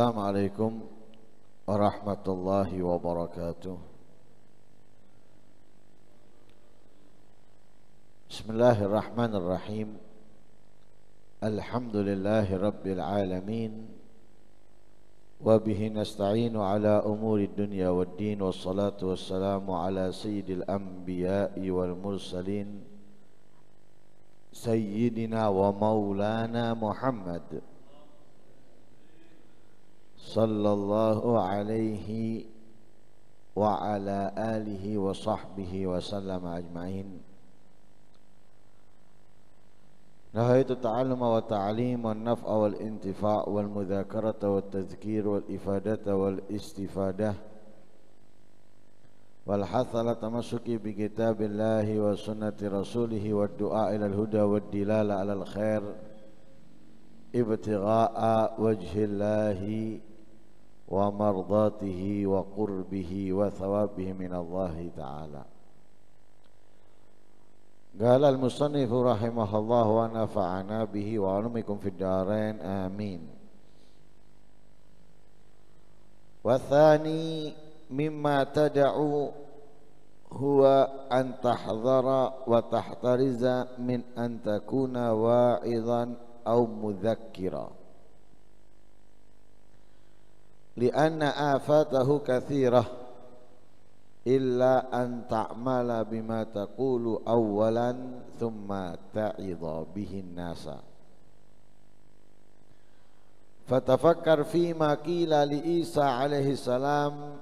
Assalamualaikum warahmatullahi wabarakatuh. Bismillahirrahmanirrahim. Alhamdulillahi rabbil alamin. Wabihi nasta'inu ala umuri dunya waddin. Wassalatu wassalamu ala sayyidil anbiya'i wal mursalin, Sayyidina wa maulana Muhammad sallallahu alaihi wa ala alihi wa sahbihi wa sallama ajma'in. Nahaitu ta'alluma wa ta'alim wa naf'a wal intifa' wal mudhakarata wal tadhkir wal ifadata wal istifadah wal hathala tamassuki bi kitabillahi wa sunnati rasulihi wa du'a ila al-huda wa dilala ala al-khair ibtigha'a wajhillahi wa mardatihi wa qurbihi wa thawabihi minallahi ta'ala. Qala al-musannif rahimahullah wa nafa'ana bihi wa alumikum fid darain amin. Wa thani mimma tad'u huwa an tahdhara wa tahtariza min an takuna wa'idhan aw mudhakkira li'anna afatahu kathirah illa an ta'mala bima taqulu awwalan thumma ta'idha bihin nasa fatafakkar fima qila li Isa alaihi salam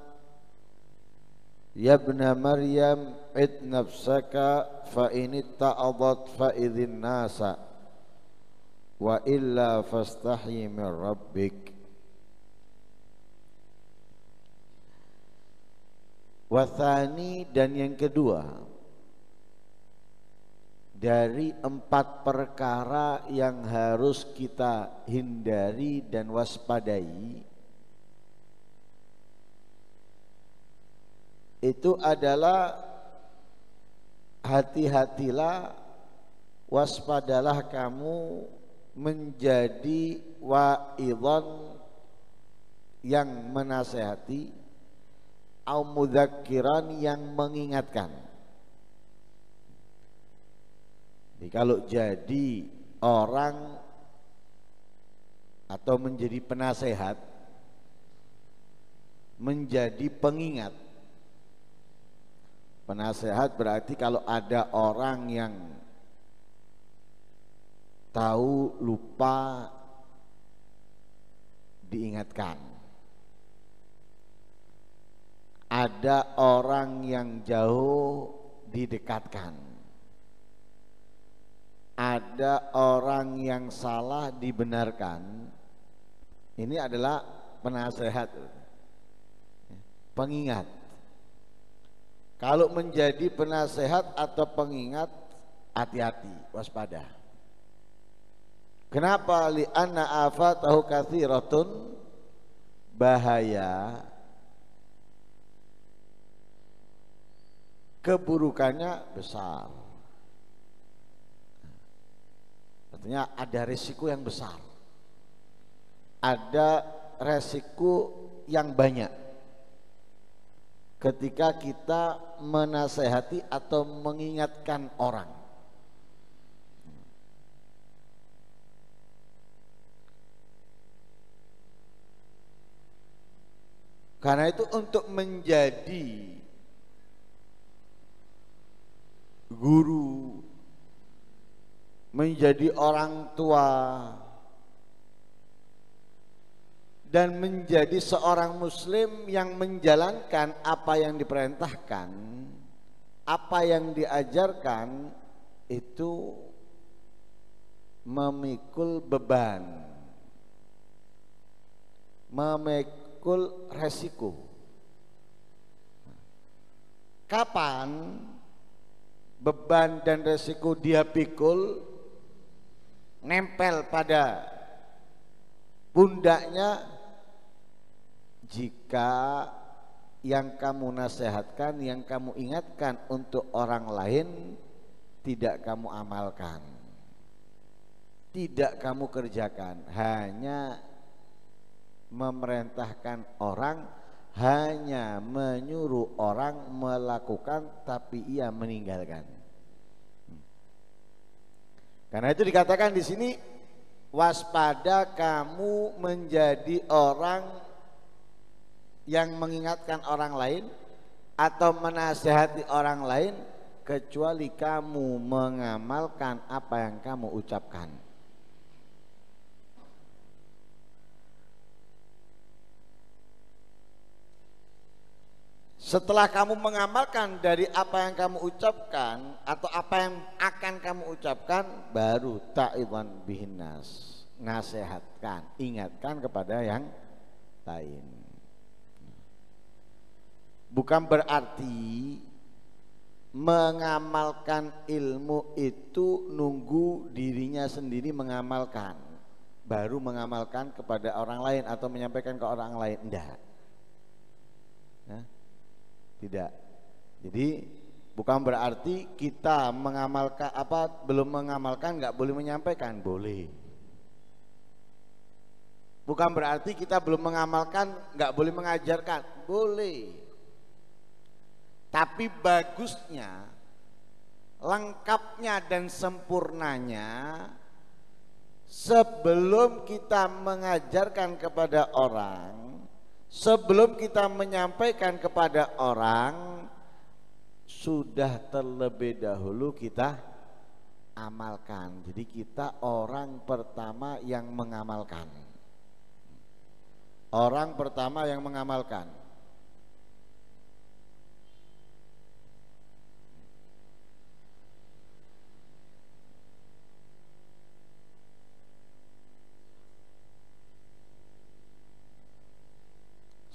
ya ibna Maryam id nafsaka fa in ta'adat fa idhin nasa wa illa fastahi min rabbik. Wathani, dan yang kedua dari 4 perkara yang harus kita hindari dan waspadai itu adalah hati-hatilah, waspadalah kamu menjadi wa'idhan yang menasehati, au mudzakiran yang mengingatkan. Jadi kalau jadi orang atau menjadi penasehat, menjadi pengingat. Penasehat berarti kalau ada orang yang tahu lupa diingatkan. Ada orang yang jauh didekatkan. Ada orang yang salah dibenarkan. Ini adalah penasehat, pengingat. Kalau menjadi penasehat atau pengingat, hati-hati, waspada. Kenapa? Li'anna afatahu katsiratun, bahaya keburukannya besar. Artinya ada resiko yang besar, ada resiko yang banyak ketika kita menasehati atau mengingatkan orang. Karena itu untuk menjadi guru, menjadi orang tua, dan menjadi seorang muslim yang menjalankan apa yang diperintahkan, apa yang diajarkan, itu memikul beban, memikul resiko. Kapan beban dan resiko dia pikul nempel pada pundaknya jika yang kamu nasihatkan, yang kamu ingatkan untuk orang lain tidak kamu amalkan, tidak kamu kerjakan, hanya memerintahkan orang, hanya menyuruh orang melakukan tapi ia meninggalkan. Karena itu dikatakan di sini, waspada kamu menjadi orang yang mengingatkan orang lain atau menasihati orang lain, kecuali kamu mengamalkan apa yang kamu ucapkan. Setelah kamu mengamalkan dari apa yang kamu ucapkan atau apa yang akan kamu ucapkan, baru ta'idzan bihinnas, nasihatkan, ingatkan kepada yang lain. Bukan berarti mengamalkan ilmu itu nunggu dirinya sendiri mengamalkan, baru mengamalkan kepada orang lain atau menyampaikan ke orang lain. Enggak. Nah, tidak. Jadi bukan berarti kita mengamalkan belum mengamalkan nggak boleh menyampaikan, boleh. Bukan berarti kita belum mengamalkan nggak boleh mengajarkan, boleh. Tapi bagusnya, lengkapnya dan sempurnanya, sebelum kita mengajarkan kepada orang, sebelum kita menyampaikan kepada orang, sudah terlebih dahulu kita amalkan. Jadi kita orang pertama yang mengamalkan. Orang pertama yang mengamalkan.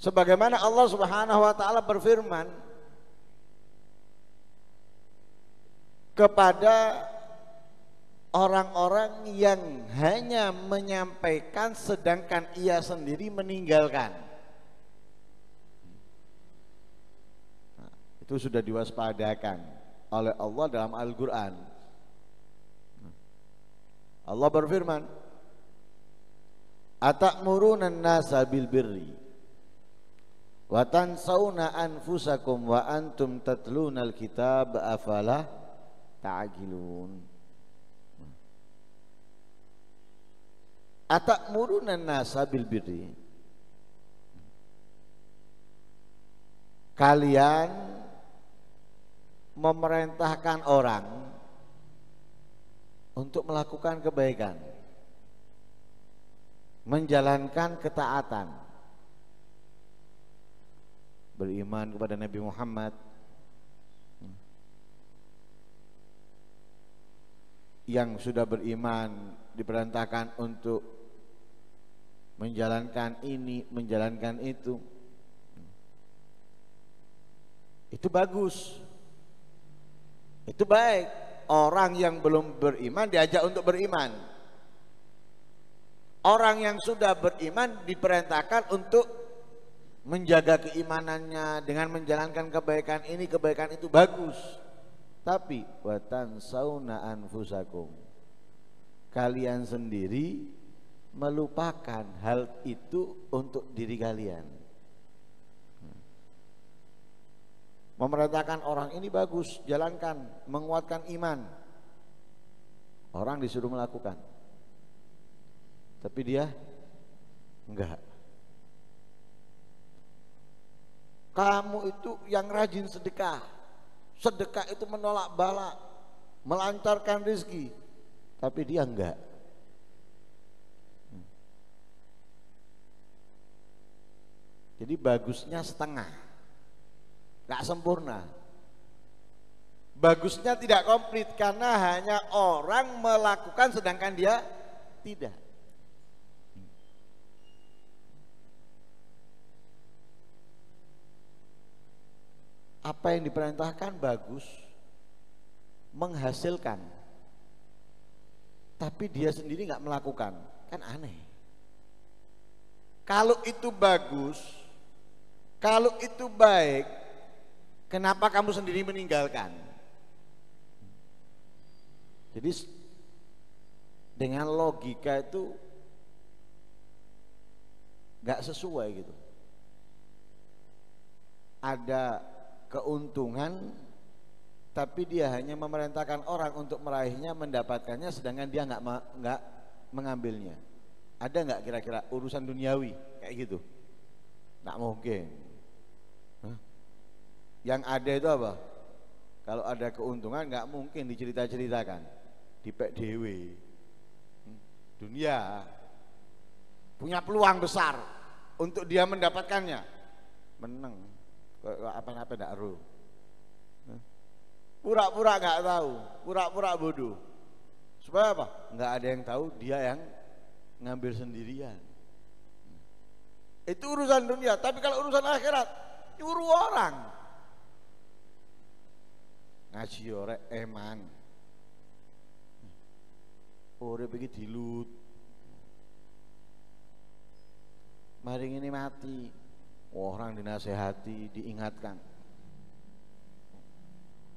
Sebagaimana Allah Subhanahu wa taala berfirman kepada orang-orang yang hanya menyampaikan sedangkan ia sendiri meninggalkan. Nah, itu sudah diwaspadakan oleh Allah dalam Al-Qur'an. Allah berfirman, "Atamuruna an-nasa bil birri wa tansawna anfusakum wa antum tatluna al-kitab afala ta'qilun." Atamuruna an-nasa bil birri, kalian memerintahkan orang untuk melakukan kebaikan, menjalankan ketaatan, beriman kepada Nabi Muhammad, yang sudah beriman diperintahkan untuk menjalankan ini, menjalankan itu. Itu bagus, itu baik. Orang yang belum beriman diajak untuk beriman. Orang yang sudah beriman diperintahkan untuk menjaga keimanannya dengan menjalankan kebaikan ini, kebaikan itu, bagus. Tapi watan sauna anfusakum, kalian sendiri melupakan hal itu untuk diri kalian. Memerintahkan orang ini bagus, jalankan, menguatkan iman. Orang disuruh melakukan, tapi dia enggak. Kamu itu yang rajin sedekah, sedekah itu menolak bala, melancarkan rezeki, tapi dia enggak. Jadi bagusnya setengah, enggak sempurna. Bagusnya tidak komplit karena hanya orang melakukan sedangkan dia tidak. Apa yang diperintahkan bagus, menghasilkan, tapi dia sendiri nggak melakukan, kan aneh. Kalau itu bagus, kalau itu baik, kenapa kamu sendiri meninggalkan? Jadi dengan logika itu nggak sesuai gitu. Ada keuntungan tapi dia hanya memerintahkan orang untuk meraihnya, mendapatkannya, sedangkan dia nggak mengambilnya. Ada nggak kira-kira urusan duniawi kayak gitu? Nggak mungkin. Yang ada itu apa? Kalau ada keuntungan nggak mungkin dicerita-ceritakan, dipek dewe. Dunia punya peluang besar untuk dia mendapatkannya, menang. Apa-apa nggak ru. Pura-pura nggak tahu, pura-pura bodoh. Supaya apa? Nggak ada yang tahu, dia yang ngambil sendirian. Itu urusan dunia. Tapi kalau urusan akhirat, nyuruh orang ngaji orek eman, ore begitu dilut, mari ini mati, orang dinasehati, diingatkan.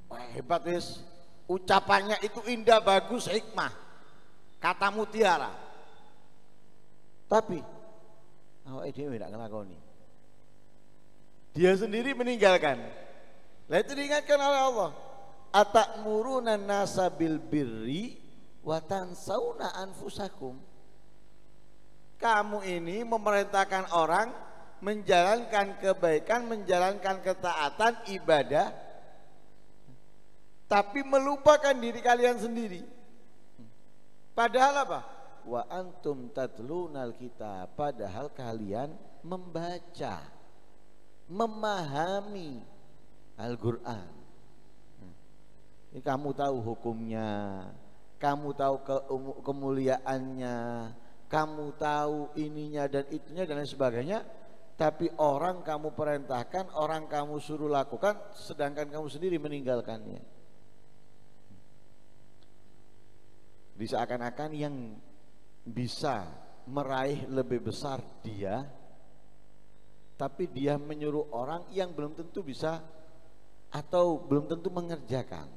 Wah, hebat wis, ucapannya itu indah, bagus, hikmah, kata mutiara. Tapi awake dhewe ndak nglakoni. Dia sendiri meninggalkan. Lah itu diingatkan oleh Allah. Atakmuruna nasa bil birri wa tansawna anfusakum. Kamu ini memerintahkan orang menjalankan kebaikan, menjalankan ketaatan, ibadah, tapi melupakan diri kalian sendiri. Padahal apa? Wa antum tatlunal kitab, padahal kalian membaca, memahami Al-Qur'an. Ini kamu tahu hukumnya, kamu tahu kemuliaannya, kamu tahu ininya dan itunya dan lain sebagainya, tapi orang kamu perintahkan, orang kamu suruh lakukan, sedangkan kamu sendiri meninggalkannya. Seakan-akan yang bisa meraih lebih besar dia, tapi dia menyuruh orang yang belum tentu bisa atau belum tentu mengerjakan.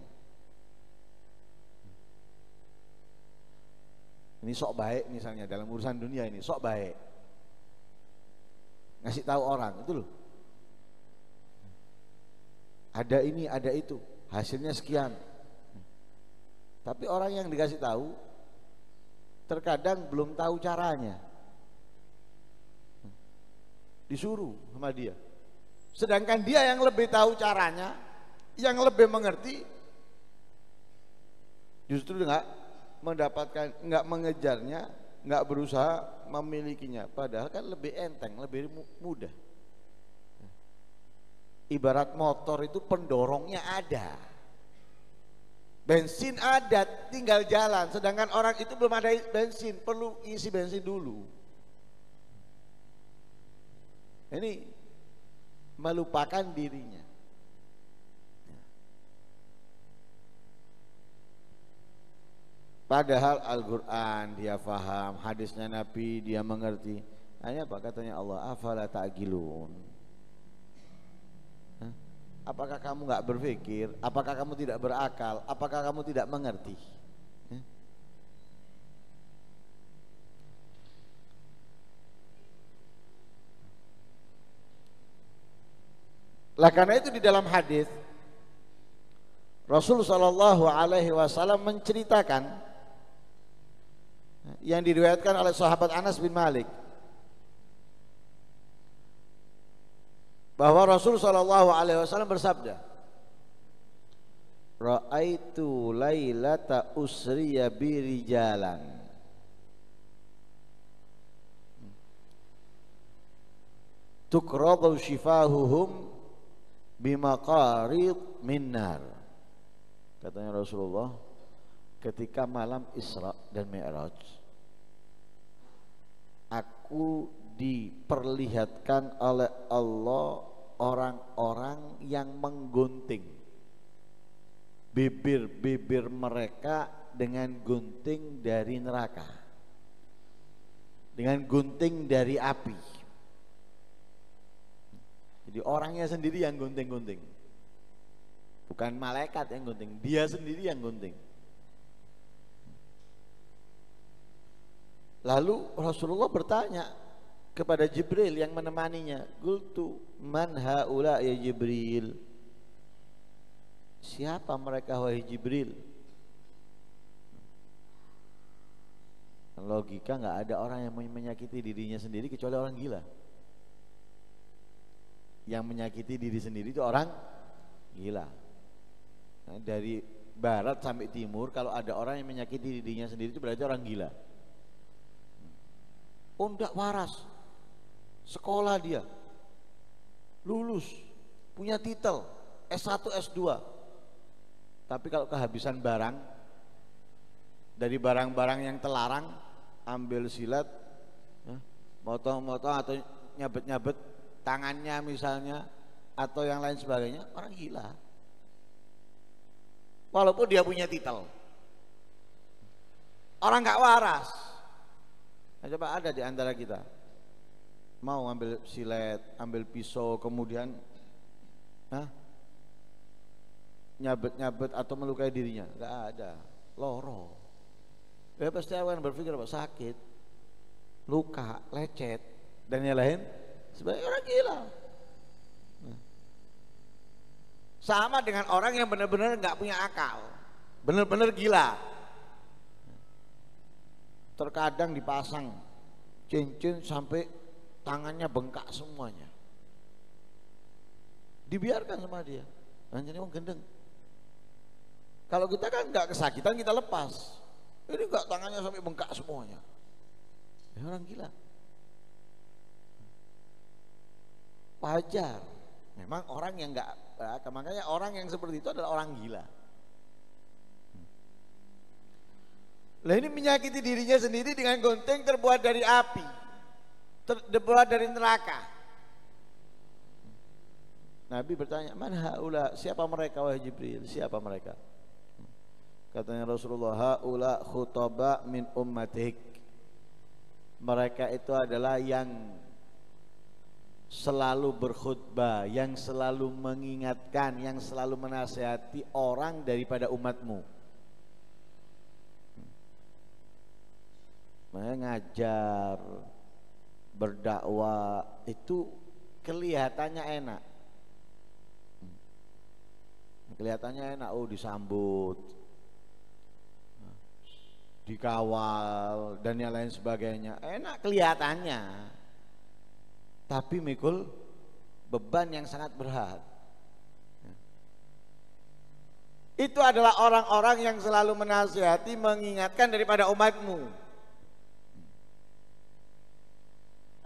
Ini sok baik misalnya dalam urusan dunia ini, sok baik, ngasih tahu orang itu loh, ada ini ada itu, hasilnya sekian. Tapi orang yang dikasih tahu terkadang belum tahu caranya, disuruh sama dia, sedangkan dia yang lebih tahu caranya, yang lebih mengerti, justru enggak mendapatkan, enggak mengejarnya, enggak berusaha memilikinya, padahal kan lebih enteng, lebih mudah. Ibarat motor itu pendorongnya ada, bensin ada, tinggal jalan, sedangkan orang itu belum ada bensin, perlu isi bensin dulu. Ini melupakan dirinya. Padahal Al-Qur'an dia faham, hadisnya Nabi dia mengerti. Hanya apa katanya Allah, afala ta'qilun. Apakah kamu nggak berpikir? Apakah kamu tidak berakal? Apakah kamu tidak mengerti? Lah karena itu di dalam hadis Rasul Shallallahu Alaihi Wasallam menceritakan yang diriwayatkan oleh sahabat Anas bin Malik bahwa Rasul Shallallahu Alaihi Wasallam bersabda, Ra'aitu lailata usriya birijalan tukradu shifahuhum bimaqarid minnar. Katanya Rasulullah, ketika malam Isra dan Mi'raj, aku diperlihatkan oleh Allah orang-orang yang menggunting bibir-bibir mereka dengan gunting dari neraka, dengan gunting dari api. Jadi orangnya sendiri yang gunting-gunting, bukan malaikat yang gunting, dia sendiri yang gunting. Lalu Rasulullah bertanya, kepada Jibril yang menemaninya. Qultu man haula ya Jibril? Siapa mereka wahai Jibril? Logika nggak ada orang yang menyakiti dirinya sendiri kecuali orang gila. Yang menyakiti diri sendiri itu orang gila. Nah, dari barat sampai timur kalau ada orang yang menyakiti dirinya sendiri itu berarti orang gila. Oh enggak waras, sekolah dia, lulus, punya titel S1 S2, tapi kalau kehabisan barang, dari barang-barang yang terlarang, ambil silat, motong-motong atau nyabet-nyabet tangannya misalnya, atau yang lain sebagainya, orang gila. Walaupun dia punya titel, orang nggak waras. Nah, coba ada di antara kita mau ambil silet, ambil pisau, kemudian nyabet-nyabet atau melukai dirinya? Nggak ada, loro. Ya pasti awan berpikir apa? Sakit, luka, lecet, dan yang lain sebagai orang gila. Sama dengan orang yang benar-benar nggak punya akal, benar-benar gila. Terkadang dipasang cincin sampai tangannya bengkak semuanya, dibiarkan sama dia. Anjir emang gendeng. Kalau kita kan nggak kesakitan kita lepas. Ini nggak tangannya sampai bengkak semuanya. Ya orang gila. Wajar. Memang orang yang nggak, makanya orang yang seperti itu adalah orang gila. Lah ini menyakiti dirinya sendiri dengan gunting terbuat dari api, terbuat dari neraka. Nabi bertanya, man haula? Siapa mereka wahai Jibril? Siapa mereka? Katanya Rasulullah, haula khutaba min ummatik. Mereka itu adalah yang selalu berkhutbah, yang selalu mengingatkan, yang selalu menasihati orang daripada umatmu. Makanya ngajar, berdakwah itu kelihatannya enak. Kelihatannya enak, oh disambut, dikawal dan yang lain sebagainya. Enak kelihatannya. Tapi mikul beban yang sangat berat. Itu adalah orang-orang yang selalu menasihati, mengingatkan daripada umatmu.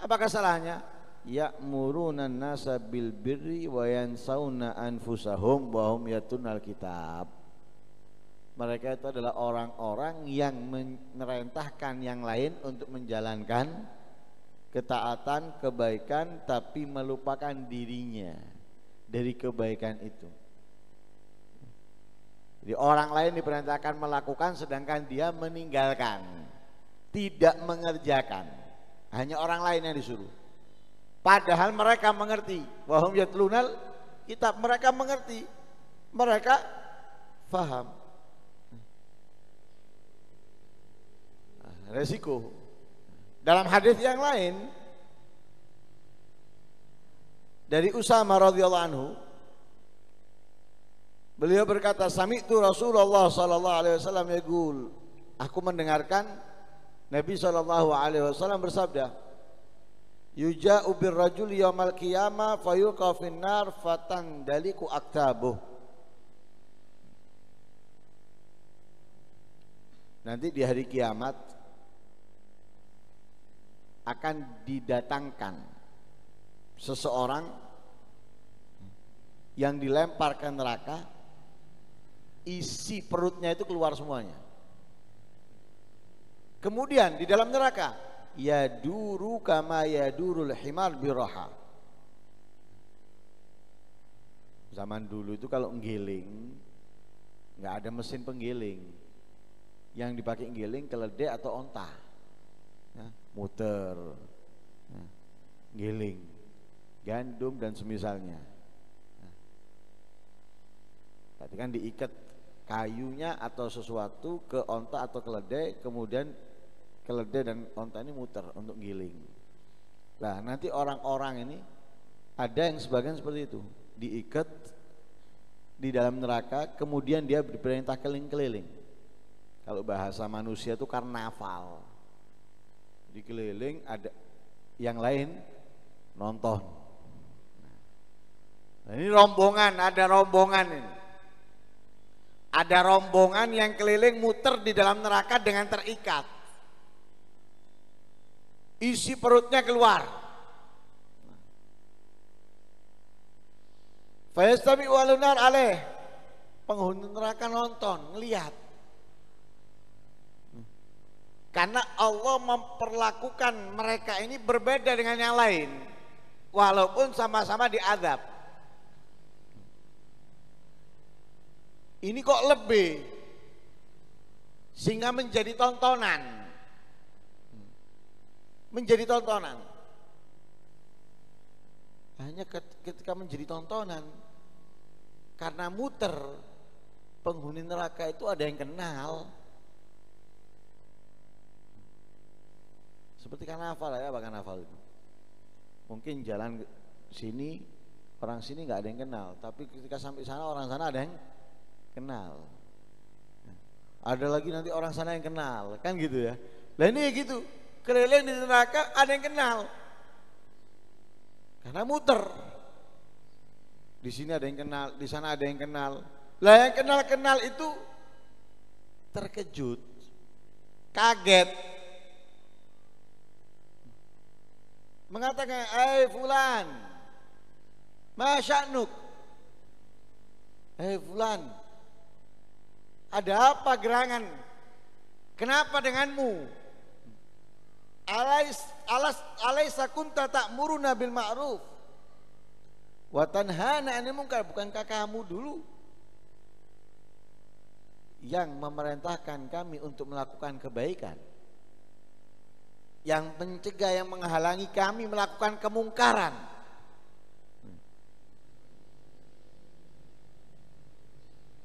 Apakah salahnya? Ya'muruna an-nasa bil birri wa yansawna anfusahum wa hum yatlunal kitab. Mereka itu adalah orang-orang yang memerintahkan yang lain untuk menjalankan ketaatan, kebaikan, tapi melupakan dirinya dari kebaikan itu. Jadi orang lain diperintahkan melakukan sedangkan dia meninggalkan, tidak mengerjakan. Hanya orang lain yang disuruh. Padahal mereka mengerti. Wahum yatlunal kitab. Mereka mengerti. Mereka faham. Resiko. Dalam hadis yang lain dari Usama radhiyallahu anhu, beliau berkata, sami'tu Rasulullah sallallahu alaihi wasallam yaqul, aku mendengarkan Nabi SAW bersabda, yuja'u birrajul yaumal qiyamah fayulqa finnar fatandaliku aktabuh. Nanti di hari kiamat akan didatangkan seseorang yang dilempar ke neraka, isi perutnya itu keluar semuanya. Kemudian di dalam neraka, yaduru kama yadurul himar biraha. Zaman dulu itu kalau nggiling nggak ada mesin penggiling. Yang dipakai nggiling keledai atau onta, ya, muter, ya, nggiling, gandum dan semisalnya. Tadi kan diikat kayunya atau sesuatu ke onta atau keledai, kemudian keledai dan onta ini muter untuk giling. Nah, nanti orang-orang ini ada yang sebagian seperti itu, diikat di dalam neraka, kemudian dia diperintah keliling-keliling. Kalau bahasa manusia itu karnaval, dikeliling, ada yang lain nonton. Nah, ini rombongan, ada rombongan ini. Ada rombongan yang keliling muter di dalam neraka dengan terikat. Isi perutnya keluar. Fayastami walunar aleh. Penghuni neraka nonton, ngelihat. Karena Allah memperlakukan mereka ini berbeda dengan yang lain. Walaupun sama-sama diazab. Ini kok lebih, sehingga menjadi tontonan. Menjadi tontonan. Hanya ketika menjadi tontonan, karena muter, penghuni neraka itu ada yang kenal. Seperti karnaval ya, apa karnaval itu? Mungkin jalan sini, orang sini nggak ada yang kenal, tapi ketika sampai sana orang sana ada yang kenal. Ada lagi nanti orang sana yang kenal, kan gitu ya. Lah ini gitu, keliling di neraka ada yang kenal. Karena muter. Di sini ada yang kenal, di sana ada yang kenal. Lah yang kenal-kenal itu terkejut, kaget. Mengatakan, "Hai fulan, ma sya'nuk?" "Hai fulan, ada apa gerangan? Kenapa denganmu? Alaisa kunta ta'muruna bil ma'ruf wa tanhana 'anil munkar." Bukankah kamu dulu yang memerintahkan kami untuk melakukan kebaikan, yang mencegah, yang menghalangi kami melakukan kemungkaran?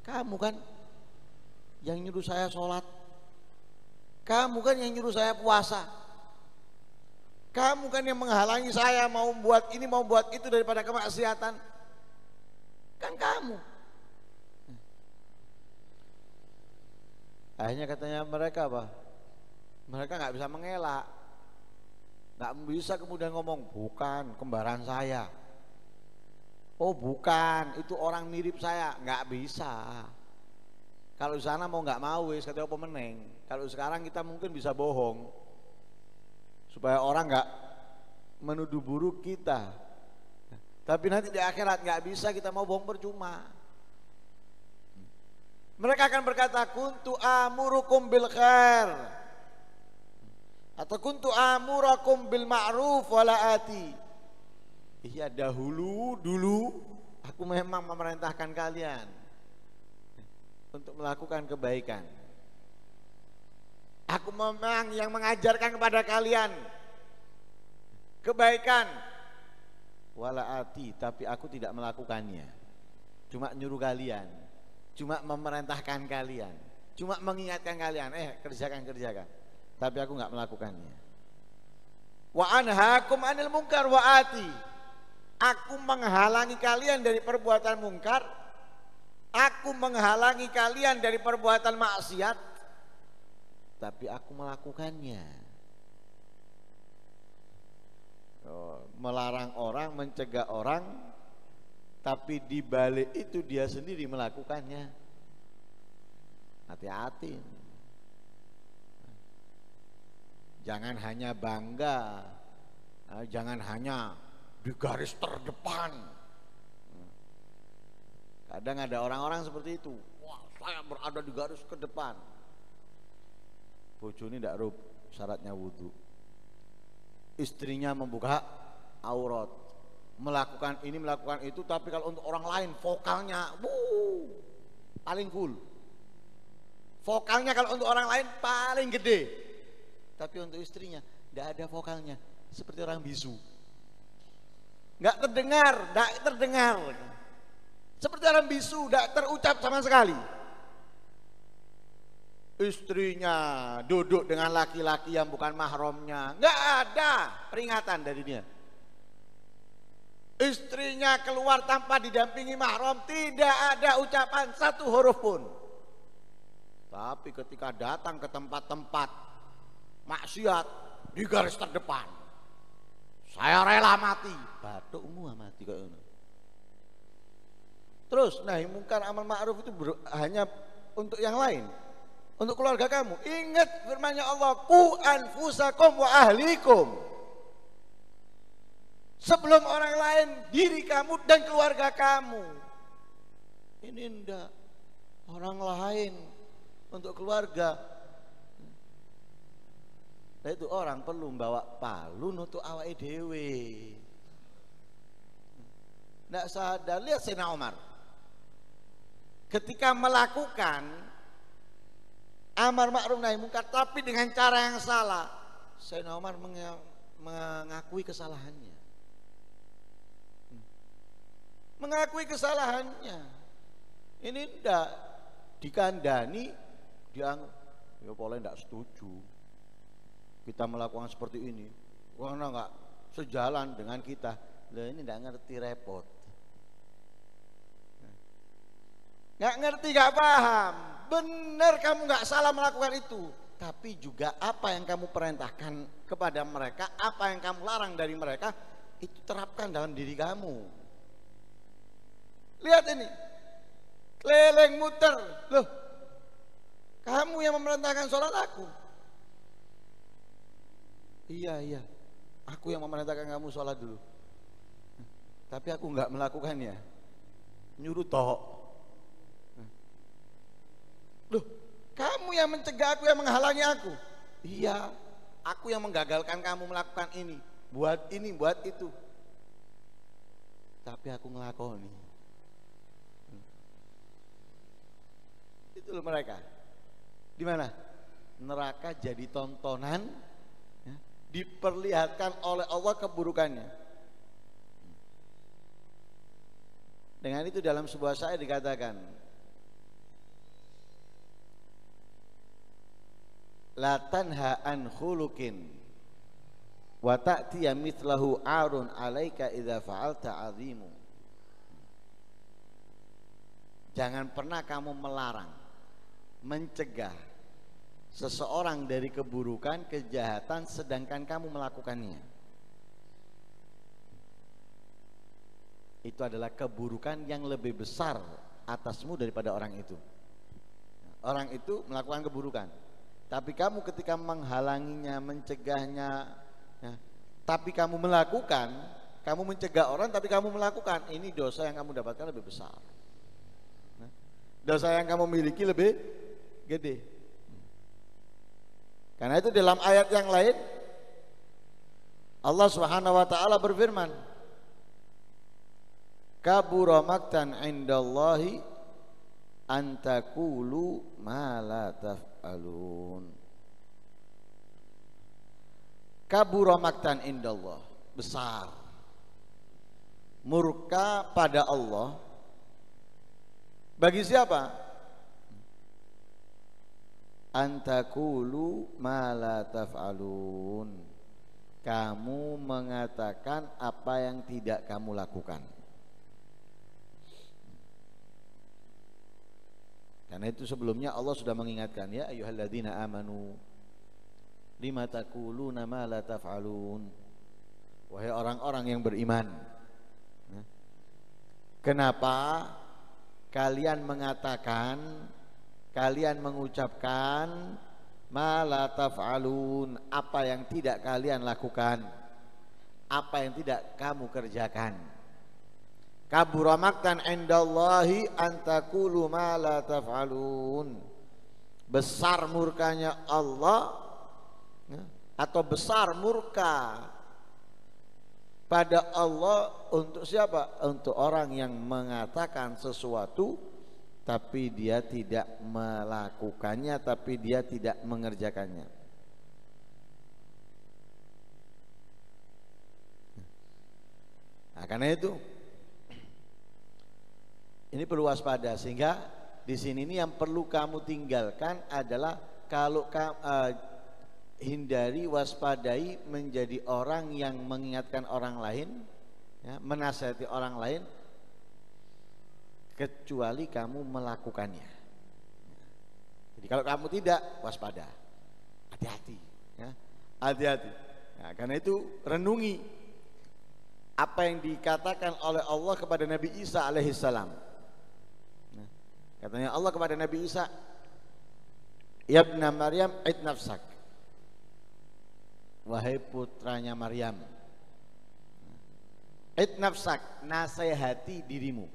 Kamu kan yang nyuruh saya sholat, kamu kan yang nyuruh saya puasa, kamu kan yang menghalangi saya mau buat ini mau buat itu daripada kemaksiatan, kan kamu. Akhirnya katanya mereka apa? Mereka nggak bisa mengelak, nggak bisa kemudian ngomong, "Bukan, kembaran saya." "Oh bukan, itu orang mirip saya." Nggak bisa. Kalau di sana mau nggak mau wis kata apa meneng. Kalau sekarang kita mungkin bisa bohong supaya orang nggak menuduh buruk kita. Tapi nanti di akhirat nggak bisa, kita mau bohong percuma. Mereka akan berkata, "Kuntu amurukum bil khair," atau "Kuntu amurakum bil ma'ruf wala ati." Iya, dulu aku memang memerintahkan kalian untuk melakukan kebaikan. Aku memang yang mengajarkan kepada kalian kebaikan. Wala ati, tapi aku tidak melakukannya. Cuma nyuruh kalian, cuma memerintahkan kalian, cuma mengingatkan kalian, kerjakan. Tapi aku nggak melakukannya. Wa anhaakum 'anil munkar wa ati. Aku menghalangi kalian dari perbuatan mungkar, aku menghalangi kalian dari perbuatan maksiat, tapi aku melakukannya. Melarang orang, mencegah orang, tapi di balik itu dia sendiri melakukannya. Hati-hati. Jangan hanya bangga, jangan hanya di garis terdepan. Kadang ada orang-orang seperti itu. Wah, saya berada di garis ke depan. Bojone ndak rub syaratnya wudu. Istrinya membuka aurat, melakukan ini melakukan itu, tapi kalau untuk orang lain vokalnya paling full. Vokalnya kalau untuk orang lain paling gede. Tapi untuk istrinya ndak ada vokalnya, seperti orang bisu. Nggak terdengar. Seperti orang bisu, nggak terucap sama sekali. istrinya duduk dengan laki-laki yang bukan mahramnya, nggak ada peringatan dari dia. Istrinya keluar tanpa didampingi mahram, tidak ada ucapan satu huruf pun. Tapi ketika datang ke tempat-tempat maksiat di garis terdepan, saya rela mati. Batukmu mati kok ngono. Terus nahi mungkar amal ma'ruf itu hanya untuk yang lain, untuk keluarga kamu. Ingat firman-Nya Allah, qu anfusakum wa ahlikum. Sebelum orang lain, diri kamu dan keluarga kamu. Ini enggak, orang lain untuk keluarga. Nah itu orang perlu membawa palu untuk awake dhewe. Nggak sadar. Lihat Sayyidina Umar ketika melakukan amar ma'ruf nahi munkar tapi dengan cara yang salah, Sayyidina Umar mengakui kesalahannya. Mengakui kesalahannya. Ini ndak dikandani, dia ya boleh ndak setuju kita melakukan seperti ini karena nggak sejalan dengan kita. Lah ini ndak ngerti, repot. Nggak ngerti, nggak paham. Benar kamu nggak salah melakukan itu, tapi juga apa yang kamu perintahkan kepada mereka, apa yang kamu larang dari mereka, itu terapkan dalam diri kamu. Lihat ini, keliling muter. Loh, kamu yang memerintahkan sholat aku. Iya, aku yang memerintahkan kamu sholat dulu. Tapi aku nggak melakukannya, nyuruh toh. Loh, kamu yang mencegah aku, yang menghalangi aku. Iya, aku yang menggagalkan kamu melakukan ini, buat itu. Tapi aku ngelakoni. Itu mereka di mana neraka jadi tontonan, ya, diperlihatkan oleh Allah keburukannya. Dengan itu dalam sebuah syair dikatakan, la tanha an khuluqin wa ta'tiya mithlahu arun alaika idza fa'alta azimu. Jangan pernah kamu melarang, mencegah seseorang dari keburukan, kejahatan, sedangkan kamu melakukannya. Itu adalah keburukan yang lebih besar atasmu daripada orang itu. Orang itu melakukan keburukan, tapi kamu ketika menghalanginya, mencegahnya, ya, tapi kamu melakukan, kamu mencegah orang tapi kamu melakukan, ini dosa yang kamu dapatkan lebih besar. Dosa yang kamu miliki lebih gede. Karena itu dalam ayat yang lain Allah Subhanahu wa taala berfirman, kabura maktan indallahi an taqulu ma la taf'alun. Kabura maktan indallah, besar murka pada Allah. Bagi siapa? Antakulu ma la taf'alun. Kamu mengatakan apa yang tidak kamu lakukan. Karena itu sebelumnya Allah sudah mengingatkan, ya ayyuhalladzina amanu lima taquluna ma la taf'alun. Wahai orang-orang yang beriman, kenapa kalian mengatakan, kalian mengucapkan ma la taf'alun, apa yang tidak kalian lakukan, apa yang tidak kamu kerjakan. Kabura maktan indallahi an taqulu ma la taf'alun. Besar murkanya Allah, atau besar murka pada Allah untuk siapa? Untuk orang yang mengatakan sesuatu tapi dia tidak melakukannya, tapi dia tidak mengerjakannya. Nah, karena itu ini perlu waspada, sehingga di sini ini yang perlu kamu tinggalkan adalah kalau hindari, waspadai menjadi orang yang mengingatkan orang lain, ya, menasihati orang lain, kecuali kamu melakukannya. Jadi kalau kamu tidak, waspada, hati-hati, ya, hati-hati. Nah, karena itu renungi apa yang dikatakan oleh Allah kepada Nabi Isa alaihissalam. Nah, katanya Allah kepada Nabi Isa, ya ibna Maryam id nafsak, wahai putranya Maryam, id nafsak, nasihati dirimu,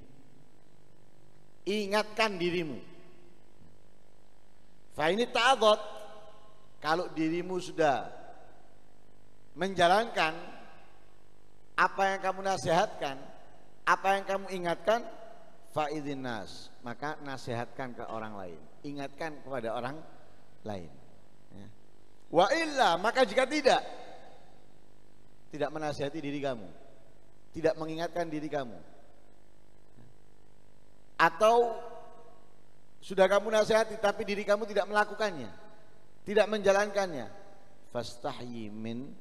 ingatkan dirimu. Fa ini ta'adot, kalau dirimu sudah menjalankan apa yang kamu nasihatkan, apa yang kamu ingatkan, fa'idhin nas, maka nasihatkan ke orang lain, ingatkan kepada orang lain, ya. Wa illa, maka jika tidak menasihati diri kamu, tidak mengingatkan diri kamu, atau sudah kamu nasihati tapi diri kamu tidak melakukannya, tidak menjalankannya, fastahyi min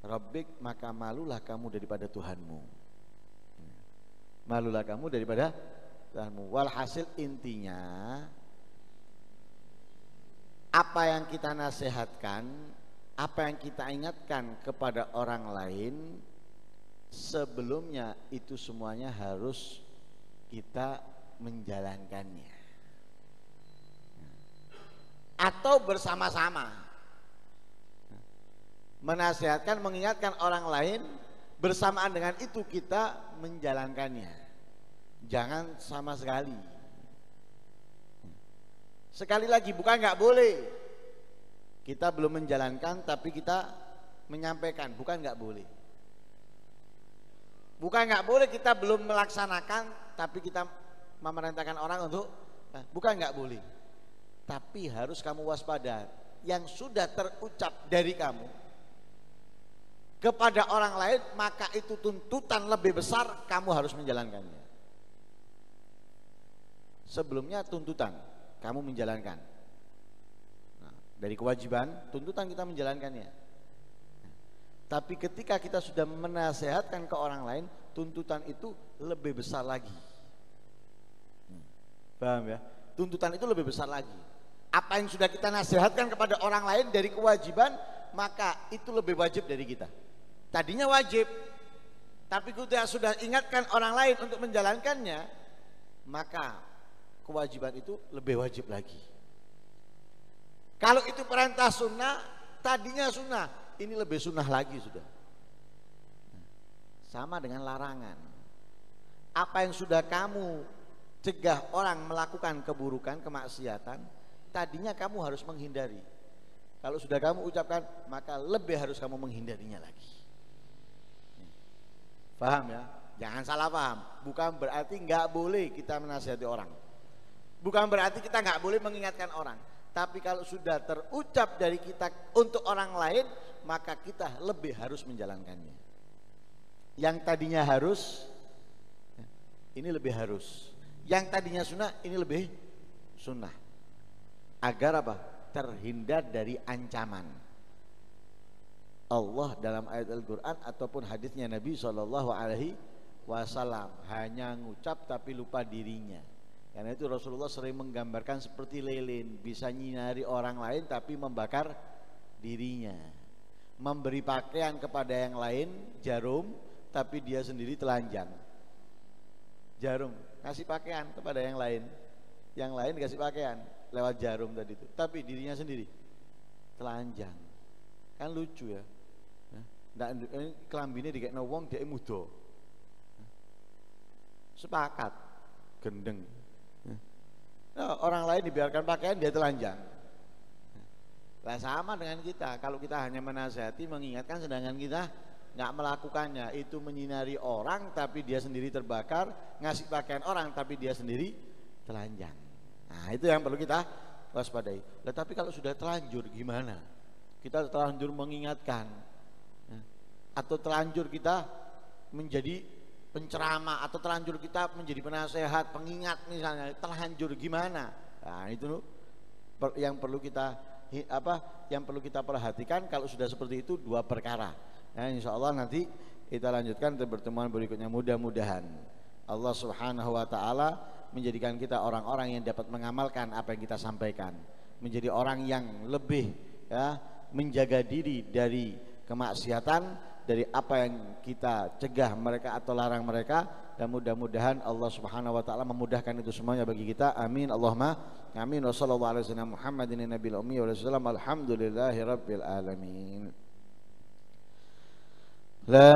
rabbik, maka malulah kamu daripada Tuhanmu, malulah kamu daripada Tuhanmu. Walhasil intinya, apa yang kita nasihatkan, apa yang kita ingatkan kepada orang lain, sebelumnya itu semuanya harus kita menjalankannya, atau bersama-sama menasihatkan, mengingatkan orang lain, bersamaan dengan itu kita menjalankannya. Jangan sama sekali. Sekali lagi, bukan nggak boleh kita belum menjalankan tapi kita menyampaikan, bukan nggak boleh. Bukan nggak boleh kita belum melaksanakan tapi kita memerintahkan orang untuk, bukan nggak boleh. Tapi harus kamu waspada, yang sudah terucap dari kamu kepada orang lain, maka itu tuntutan lebih besar, kamu harus menjalankannya. Sebelumnya tuntutan, kamu menjalankan. Nah, dari kewajiban, tuntutan kita menjalankannya. Tapi ketika kita sudah menasehatkan ke orang lain, tuntutan itu lebih besar lagi. Paham ya? Tuntutan itu lebih besar lagi. Apa yang sudah kita nasihatkan kepada orang lain dari kewajiban, maka itu lebih wajib dari kita. Tadinya wajib, tapi kita sudah ingatkan orang lain untuk menjalankannya, maka kewajiban itu lebih wajib lagi. Kalau itu perintah sunnah, tadinya sunnah, ini lebih sunnah lagi sudah. Sama dengan larangan. Apa yang sudah kamu cegah orang melakukan keburukan, kemaksiatan, tadinya kamu harus menghindari. Kalau sudah kamu ucapkan, maka lebih harus kamu menghindarinya lagi. Paham ya? Jangan salah paham. Bukan berarti nggak boleh kita menasihati orang. Bukan berarti kita nggak boleh mengingatkan orang. Tapi kalau sudah terucap dari kita untuk orang lain, maka kita lebih harus menjalankannya. Yang tadinya harus, ini lebih harus. Yang tadinya sunnah, ini lebih sunnah. Agar apa? Terhindar dari ancaman Allah dalam ayat Al-Quran ataupun hadisnya Nabi SAW, hanya ngucap tapi lupa dirinya. Karena itu Rasulullah sering menggambarkan seperti lilin, bisa nyinari orang lain tapi membakar dirinya. Memberi pakaian kepada yang lain, jarum, tapi dia sendiri telanjang. Jarum, kasih pakaian kepada yang lain dikasih pakaian lewat jarum tadi itu, tapi dirinya sendiri telanjang. Kan lucu ya. Ndak kelambine dikekno wong dhek muda. Sepakat gendeng. Nah, orang lain dibiarkan pakaian, dia telanjang. Lah sama dengan kita, kalau kita hanya menasihati, mengingatkan, sedangkan kita nggak melakukannya, itu menyinari orang tapi dia sendiri terbakar, ngasih pakaian orang tapi dia sendiri telanjang. Nah, itu yang perlu kita waspadai. Lah tapi kalau sudah telanjur gimana? Kita terlanjur mengingatkan, atau terlanjur kita menjadi penceramah atau terlanjur kita menjadi penasehat, pengingat misalnya, terlanjur gimana? Nah, itu yang perlu kita perhatikan. Kalau sudah seperti itu dua perkara. Nah, insya Allah nanti kita lanjutkan di pertemuan berikutnya. Mudah-mudahan Allah Subhanahu wa Ta'ala menjadikan kita orang-orang yang dapat mengamalkan apa yang kita sampaikan, menjadi orang yang lebih menjaga diri dari kemaksiatan, dari apa yang kita cegah mereka atau larang mereka, dan mudah-mudahan Allah Subhanahu wa Ta'ala memudahkan itu semuanya bagi kita. Amin Allahumma amin. Wa sallallahu alaihi wasallam Muhammadin nabiyil ummi wa sallam. Alhamdulillahi rabbil alamin. La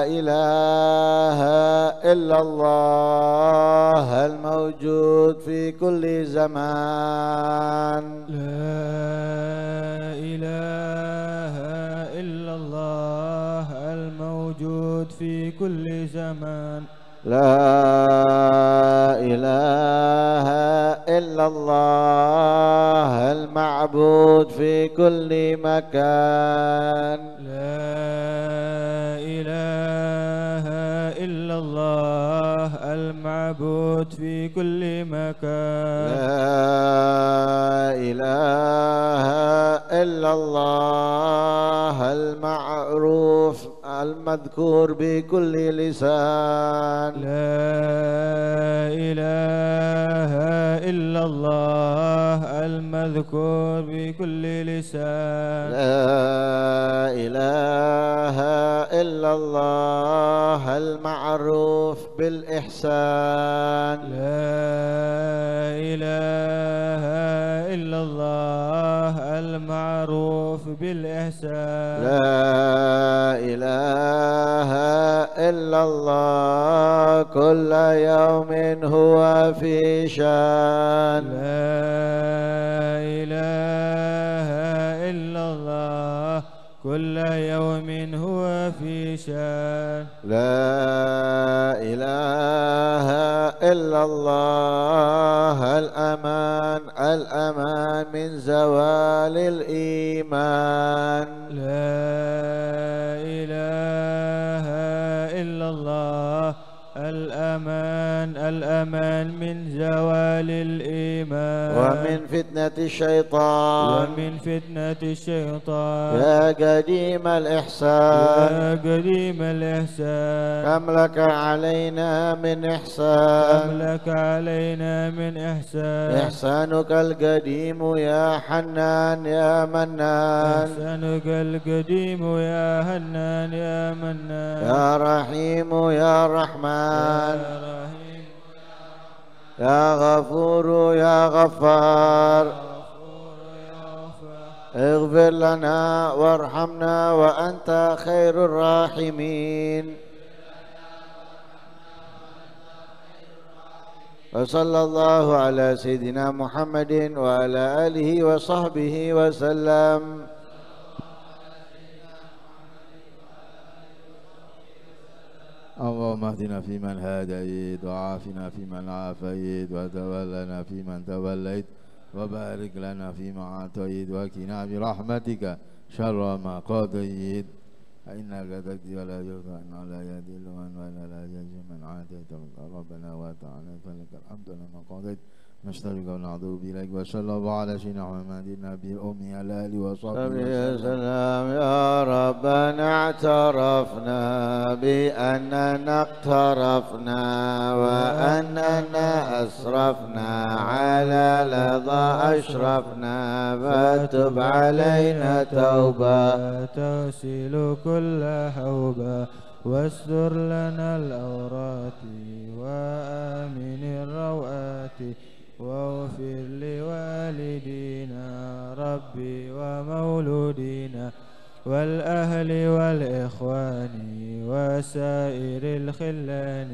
ilaha illallah al-mawjud fi kulli zaman. La ilaha illallah al-mawjud fi kulli zaman. La ilaha illallah al-ma'bud fi kulli makan. La ilaha illallah al-ma'bud fi kulli makan. La ilaha illallah al-ma'ruf al-madhkur bi kulli lisan. لا إله إلا الله المذكور بكل لسان. لا إله إلا الله المعروف بالإحسان. لا إله إلا الله المعروف بالإحسان. لا إله إلا الله كل يوم هو في شان. لا إله إلا الله كل يوم هو في شان. لا إله إلا الله الأمان الأمان من زوال الإيمان. لا إله إلا الله الأمان الأمان من زوال الإيمان. ومن فتنة الشيطان. ومن فتنة الشيطان. يا قديم الإحسان. يا قديم الإحسان. كم لك علينا من إحسان. كم لك علينا من إحسان. إحسانك القديم يا حنان يا منان. إحسانك القديم يا حنان يا منان. يا رحيم يا رحمن. يا رحيم يا غفور يا غفار. اغفر لنا وارحمنا وأنت خير الراحمين. وصلى الله على سيدنا محمد وعلى آله وصحبه وسلم. اللهم اهدنا فيمن هديت وعافنا فيمن عافيت وتولنا فيمن توليت وبارك لنا فيما أعطيت وقنا برحمتك شر ما قضيت فإنك تقضي ولا يقضى لا يذل من ولا لا يعز من عاديت ربنا وتعالى فلك الحمد لما قضيت نشترك ونعوذ بك وصلى الله على سيدنا محمد النبي الأمي على آله وصحبه وسلم. يا ربنا اعترفنا بأننا اقترفنا وأننا أسرفنا على لظى أشرفنا فتب علينا توبة تغسل كل حوبة واستر لنا الأورات وآمن الروآت واغفر لوالدينا ربي ومولودينا والأهل والإخوان وسائر الخلان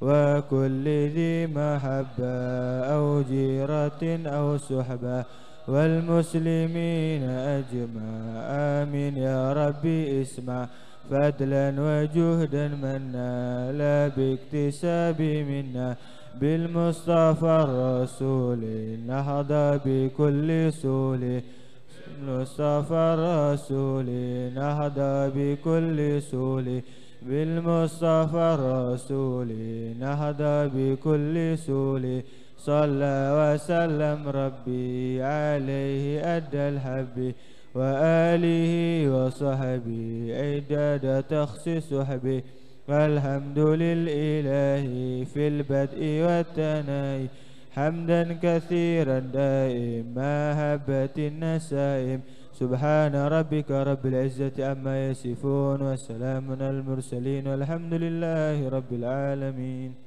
وكل ذي محبة أو جيرة أو صحبة والمسلمين أجمع. آمين يا ربي. اسمع فضلا وجهدا منا لا باكتساب منا بالمصطفى الرسول نهضى بكل سول بالمصطفى الرسول نهضى بكل سول بالمصطفى الرسول نهضى بكل سول صلى وسلم ربي عليه أدى الحب وآله وصحبه عداد تخصيص حبه والحمد للإله في البدء والتناي حمدا كثيرا دائم ما هبت النسائم سبحان ربك رب العزة عما يصفون وسلام على المرسلين والحمد لله رب العالمين.